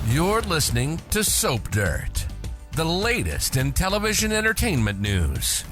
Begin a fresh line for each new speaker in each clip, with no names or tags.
You're listening to Soap Dirt, the latest in television entertainment news.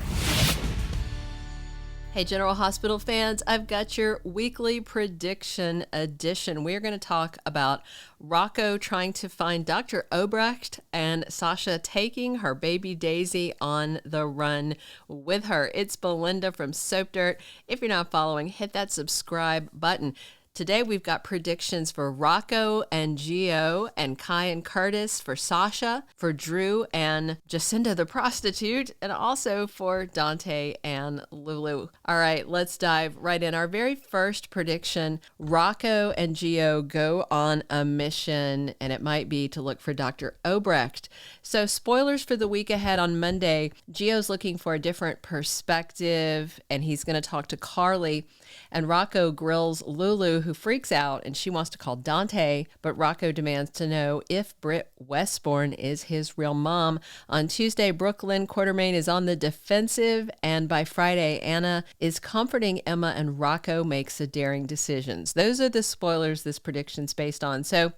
Hey, General Hospital fans, I've got your weekly prediction edition. We're going to talk about Rocco trying to find Dr. Obrecht and Sasha taking her baby Daisy on the run with her. It's Belinda from Soap Dirt. If you're not following, hit that subscribe button. Today, we've got predictions for Rocco and Gio and Kai and Curtis, for Sasha, for Drew and Jacinda the prostitute, and also for Dante and Lulu. All right, let's dive right in. Our very first prediction, Rocco and Gio go on a mission, and it might be to look for Dr. Obrecht. So spoilers for the week ahead on Monday, Gio's looking for a different perspective, and he's going to talk to Carly, and Rocco grills Lulu, who freaks out, and she wants to call Dante, but Rocco demands to know if Britt Westbourne is his real mom. On Tuesday, Cain Quartermaine is on the defensive, and by Friday, Anna is comforting Emma, and Rocco makes a daring decision. Those are the spoilers this prediction's based on. So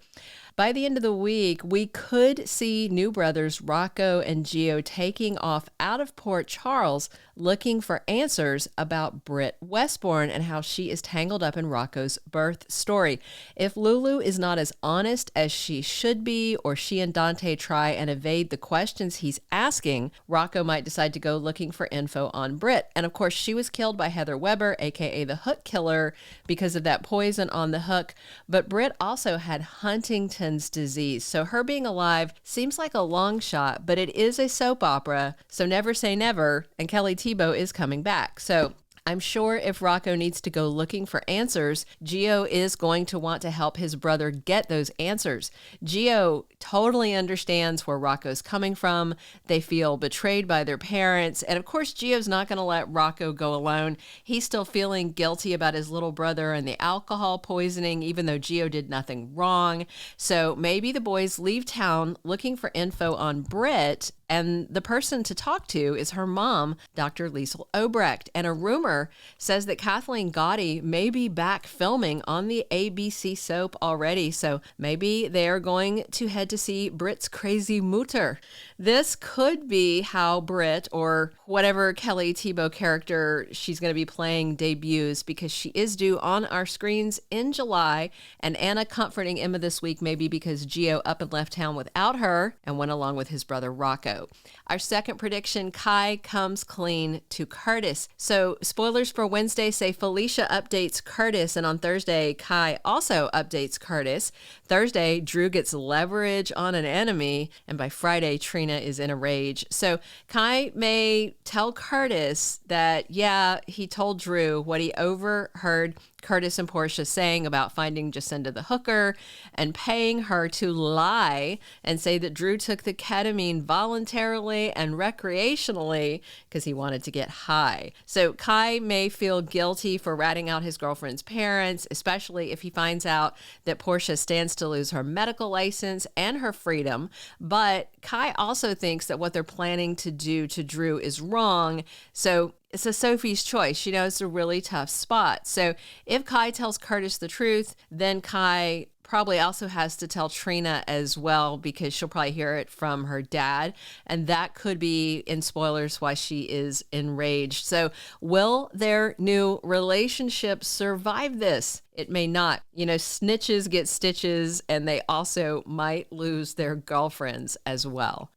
by the end of the week, we could see new brothers Rocco and Gio taking off out of Port Charles looking for answers about Britt Westbourne and how she is tangled up in Rocco's birth story. If Lulu is not as honest as she should be, or she and Dante try and evade the questions he's asking, Rocco might decide to go looking for info on Britt. And of course, she was killed by Heather Weber, aka the Hook Killer, because of that poison on the hook. But Britt also had Huntington's disease, so her being alive seems like a long shot, but it is a soap opera, so never say never, and Kelly Thiebaud is coming back. So I'm sure if Rocco needs to go looking for answers, Gio is going to want to help his brother get those answers. Gio totally understands where Rocco's coming from. They feel betrayed by their parents. And of course, Gio's not going to let Rocco go alone. He's still feeling guilty about his little brother and the alcohol poisoning, even though Gio did nothing wrong. So maybe the boys leave town looking for info on Britt, and the person to talk to is her mom, Dr. Liesl Obrecht. And a rumor says that Kathleen Gati may be back filming on the ABC soap already. So maybe they're going to head to see Britt's crazy Mutter. This could be how Britt, or whatever Kelly Thiebaud character she's going to be playing, debuts, because she is due on our screens in July. And Anna comforting Emma this week, maybe because Gio up and left town without her and went along with his brother Rocco. Our second prediction, Kai comes clean to Curtis. So spoilers for Wednesday say Felicia updates Curtis, and on Thursday, Kai also updates Curtis. Thursday, Drew gets leverage on an enemy, and by Friday, Trina is in a rage. So Kai may tell Curtis that, yeah, he told Drew what he overheard Curtis and Portia saying about finding Jacinda the hooker and paying her to lie and say that Drew took the ketamine voluntarily and recreationally because he wanted to get high. So Kai may feel guilty for ratting out his girlfriend's parents, especially if he finds out that Portia stands to lose her medical license and her freedom. But Kai also thinks that what they're planning to do to Drew is wrong. So it's a Sophie's choice. She knows it's a really tough spot. So if Kai tells Curtis the truth, then Kai probably also has to tell Trina as well, because she'll probably hear it from her dad. And that could be, in spoilers, why she is enraged. So will their new relationship survive this? It may not. You know, snitches get stitches, and they also might lose their girlfriends as well.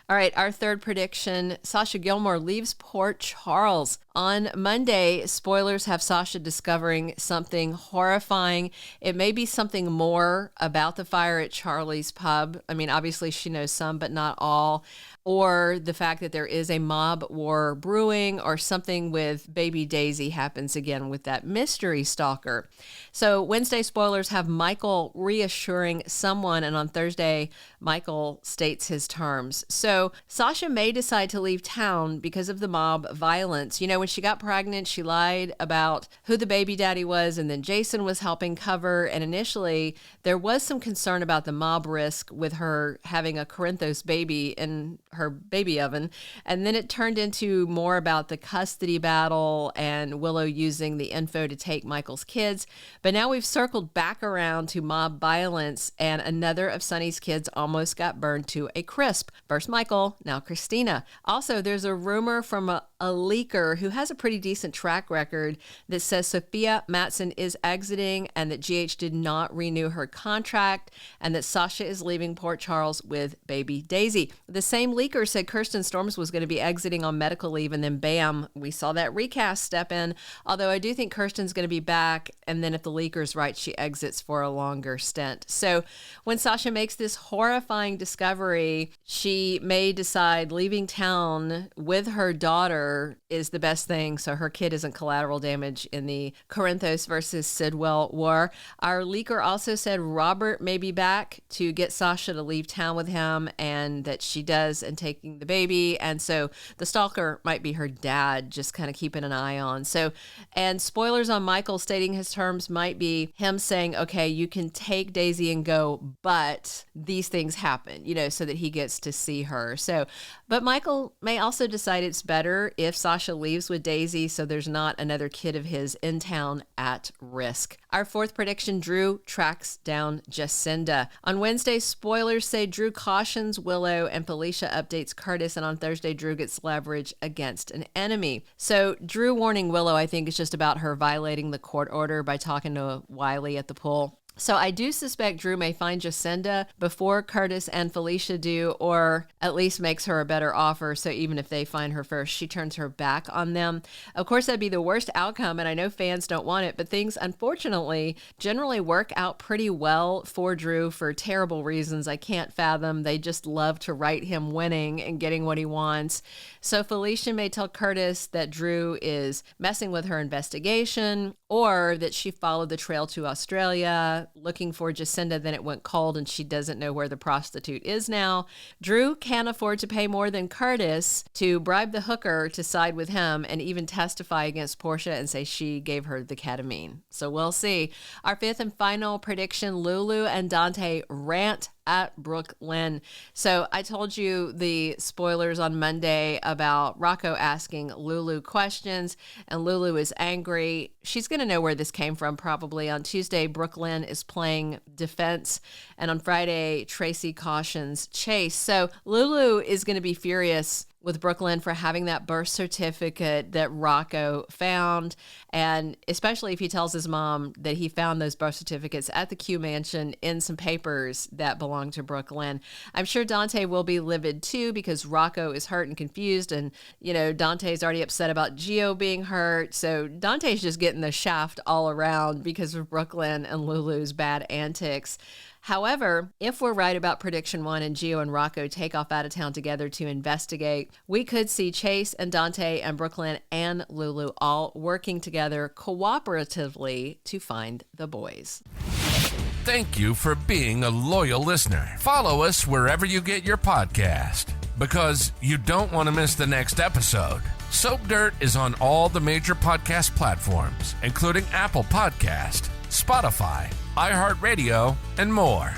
All right, our third prediction, Sasha Gilmore leaves Port Charles. On Monday, spoilers have Sasha discovering something horrifying. It may be something more about the fire at Charlie's pub. I mean, obviously she knows some, but not all. Or the fact that there is a mob war brewing, or something with baby Daisy happens again with that mystery stalker. So Wednesday spoilers have Michael reassuring someone, and on Thursday, Michael states his terms. So Sasha may decide to leave town because of the mob violence. You know, when she got pregnant, she lied about who the baby daddy was, and then Jason was helping cover. And initially, there was some concern about the mob risk with her having a Corinthos baby in her baby oven. And then it turned into more about the custody battle and Willow using the info to take Michael's kids. But now we've circled back around to mob violence, and another of Sonny's kids almost got burned to a crisp. First Michael, now Christina. Also, there's a rumor from a leaker who has a pretty decent track record that says Sofia Mattsson is exiting and that GH did not renew her contract and that Sasha is leaving Port Charles with baby Daisy. The same leaker said Kirsten Storms was going to be exiting on medical leave, and then bam, we saw that recast step in. Although I do think Kirsten's going to be back, and then if the leaker's right, she exits for a longer stint. So when Sasha makes this horrifying discovery, she may decide leaving town with her daughter is the best thing, so her kid isn't collateral damage in the Corinthos versus Sidwell war. Our leaker also said Robert may be back to get Sasha to leave town with him, and that she does in taking the baby. And so the stalker might be her dad, just kind of keeping an eye on. So, and spoilers on Michael stating his terms might be him saying, okay, you can take Daisy and go, but these things happen, so that he gets to see her. So, but Michael may also decide it's better if Sasha leaves with Daisy so there's not another kid of his in town at risk. Our fourth prediction, Drew tracks down Jacinda. On Wednesday, spoilers say Drew cautions Willow and Felicia updates Curtis, and on Thursday, Drew gets leverage against an enemy. So Drew warning Willow, I think, is just about her violating the court order by talking to Wiley at the pool. So I do suspect Drew may find Jacinda before Curtis and Felicia do, or at least makes her a better offer. So even if they find her first, she turns her back on them. Of course, that'd be the worst outcome, and I know fans don't want it, but things, unfortunately, generally work out pretty well for Drew for terrible reasons I can't fathom. They just love to write him winning and getting what he wants. So Felicia may tell Curtis that Drew is messing with her investigation, or that she followed the trail to Australia looking for Jacinda, then it went cold and she doesn't know where the prostitute is now. Drew can't afford to pay more than Curtis to bribe the hooker to side with him and even testify against Portia and say she gave her the ketamine. So we'll see. Our fifth and final prediction, Lulu and Dante rant at Brook Lynn. So I told you the spoilers on Monday about Rocco asking Lulu questions, and Lulu is angry. She's going to know where this came from probably. On Tuesday, Brook Lynn is playing defense, and on Friday, Tracy cautions Chase. So Lulu is going to be furious with Brook Lynn for having that birth certificate that Rocco found, and especially if he tells his mom that he found those birth certificates at the Q Mansion in some papers that belong to Brook Lynn. I'm sure Dante will be livid too because Rocco is hurt and confused, and Dante's already upset about Gio being hurt, so Dante's just getting the shaft all around because of Brook Lynn and Lulu's bad antics. However, if we're right about prediction 1 and Gio and Rocco take off out of town together to investigate, we could see Chase and Dante and Brook Lynn and Lulu all working together cooperatively to find the boys.
Thank you for being a loyal listener. Follow us wherever you get your podcast, because you don't want to miss the next episode. Soap Dirt is on all the major podcast platforms, including Apple Podcast, Spotify, iHeartRadio, and more.